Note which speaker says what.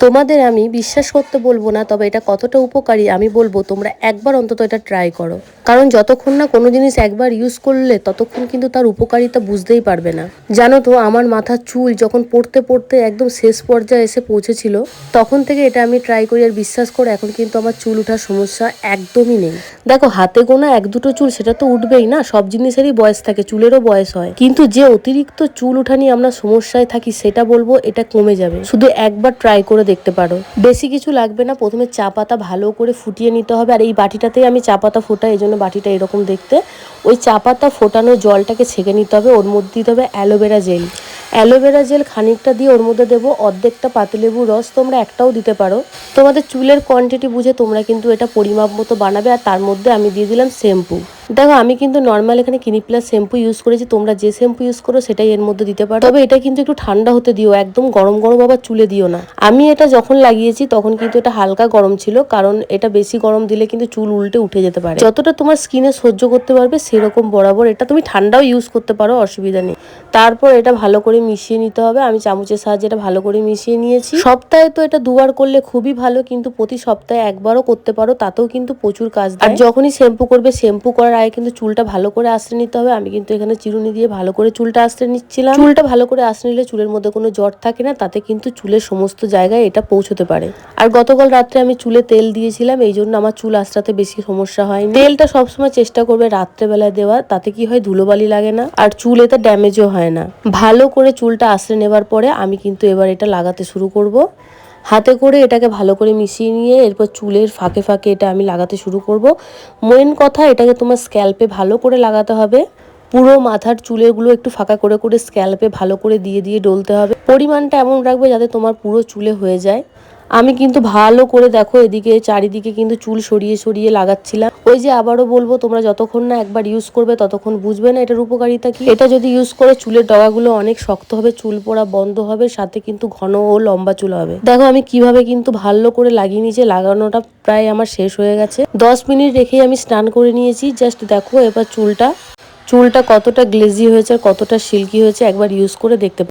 Speaker 1: তোমাদের আমি বিশ্বাস করতে বলবো না, তবে এটা কতটা উপকারী আমি বলবো তোমরা একবার অন্তত এটা ট্রাই করো। কারণ যতক্ষণ না কোনো জিনিস একবার ইউজ করলে ততক্ষণ কিন্তু তার উপকারিতা বুঝতেই পারবে না। জানো তো, আমার মাথার চুল যখন পড়তে পড়তে একদম শেষ পর্যায়ে এসে পৌঁছেছিল, তখন থেকে এটা আমি ট্রাই করি, আর বিশ্বাস করে এখন কিন্তু আমার চুল ওঠার সমস্যা একদমই নেই। দেখো, হাতে গোনা এক দুটো চুল সেটা তো উঠবেই না, সব জিনিসেরই বয়স থাকে, চুলেরও বয়স হয়, কিন্তু যে অতিরিক্ত চুল ওঠা নিয়ে আমরা সমস্যায় থাকি সেটা বলবো এটা কমে যাবে। শুধু একবার ট্রাই করে দেখতে পারো। বেশি কিছু লাগবে না, প্রথমে চা পাতা ভালো করে ফুটিয়ে নিতে হবে। আর এই বাটিটাতেই আমি চা পাতা ফোটাই, এই জন্য বাটিটা এরকম দেখতে। ওই চা পাতা ফোটানো জলটাকে ছেঁকে নিতে হবে, ওর মধ্যে দিতে হবে অ্যালোভেরা জেল। অ্যালোভেরা জেল খানিকটা দিয়ে ওর মধ্যে দেবো অর্ধেকটা পাতিলেবুর রস, তোমরা একটাও দিতে পারো। তোমাদের চুলের কোয়ান্টিটি বুঝে তোমরা কিন্তু এটা পরিমাপ মতো বানাবে। আর তার মধ্যে আমি দিয়ে দিলাম শ্যাম্পু। দেখো, আমি কিন্তু নর্মাল এখানে ক্লিনিক প্লাস শ্যাম্পু ইউজ করেছি, তোমরা যে শ্যাম্পু ইউজ করো সেটাই এর মধ্যে দিতে পারো। তবে এটা কিন্তু একটু ঠান্ডা হতে দিও, একদম গরম গরম আবার চুলে দিও না। আমি এটা যখন লাগিয়েছি তখন কিন্তু এটা হালকা গরম ছিল, কারণ এটা বেশি গরম দিলে কিন্তু চুল উল্টে উঠে যেতে পারে। যতটা তোমার স্কিনে সহ্য করতে পারবে সেরকম বরাবর এটা তুমি ঠান্ডাও ইউজ করতে পারো, অসুবিধা নেই। তারপর এটা ভালো করে মিশিয়ে নিতে হবে। আমি চামচের সাহায্যে এটা ভালো করে মিশিয়ে নিয়েছি। সপ্তাহে তো এটা দুবার করলে খুবই ভালো, কিন্তু প্রতি সপ্তাহে একবারও করতে পারো, তাতেও কিন্তু প্রচুর কাজ দেয়। আর যখনই শ্যাম্পু করবে, শ্যাম্পু করার আগে কিন্তু চুলটা ভালো করে আঁচড়ে নিতে হবে। আমি কিন্তু এখানে চিরুনি দিয়ে ভালো করে চুলটা আঁচড়ে নিচ্ছিলাম। চুলটা ভালো করে আঁচড়ে নিলে চুলের মধ্যে কোনো জট থাকে না, তাতে কিন্তু চুলের সমস্ত জায়গায় এটা পৌঁছতে পারে। আর গতকাল রাত্রে আমি চুলে তেল দিয়েছিলাম, এই জন্য আমার চুল আঁচড়াতে বেশি সমস্যা হয়নি। তেলটা সবসময় চেষ্টা করবে রাত্রেবেলায় দেওয়া, তাতে কি হয় ধুলোবালি লাগে না, আর চুল এতে ড্যামেজও হয় না। ভালো করে চুলটা আঁচড়ে নেবার পরে আমি কিন্তু এবার এটা লাগাতে শুরু করব। হাতে করে এটাকে ভালো করে মিশিয়ে নিয়ে এরপর চুলের ফাঁকে ফাঁকে এটা আমি লাগাতে শুরু করব। মেন কথা, এটাকে তোমার স্ক্যাল্পে ভালো করে লাগাতে হবে। পুরো মাথার চুলেরগুলো একটু ফাঁকা করে করে স্ক্যাল্পে ভালো করে দিয়ে দিয়ে ডলতে হবে। পরিমাণটা এমন রাখবে যাতে তোমার পুরো চুলে হয়ে যায়। আমি কিন্তু ভালো করে দেখো এদিকে চারিদিকে কিন্তু চুল সরিয়ে সরিয়ে লাগাচ্ছিলাম। ওই যে আবারও বলবো, তোমরা যতক্ষণ না একবার ইউজ করবে ততক্ষণ বুঝবে না এটার উপকারিতা কি। এটা যদি ইউজ করে চুলের ডগাগুলো অনেক শক্ত হবে, চুল পড়া বন্ধ হবে, সাথে কিন্তু ঘন ও লম্বা চুল হবে। দেখো আমি কিভাবে কিন্তু ভালো করে লাগিয়ে নিয়েছি, লাগানোটা প্রায় আমার শেষ হয়ে গেছে। 10 মিনিট রেখেই আমি স্নান করে নিয়েছি। জাস্ট দেখো এবার চুলটা কতটা গ্লেজি হয়েছে আর কতটা সিল্কি হয়েছে, একবার ইউজ করে দেখতে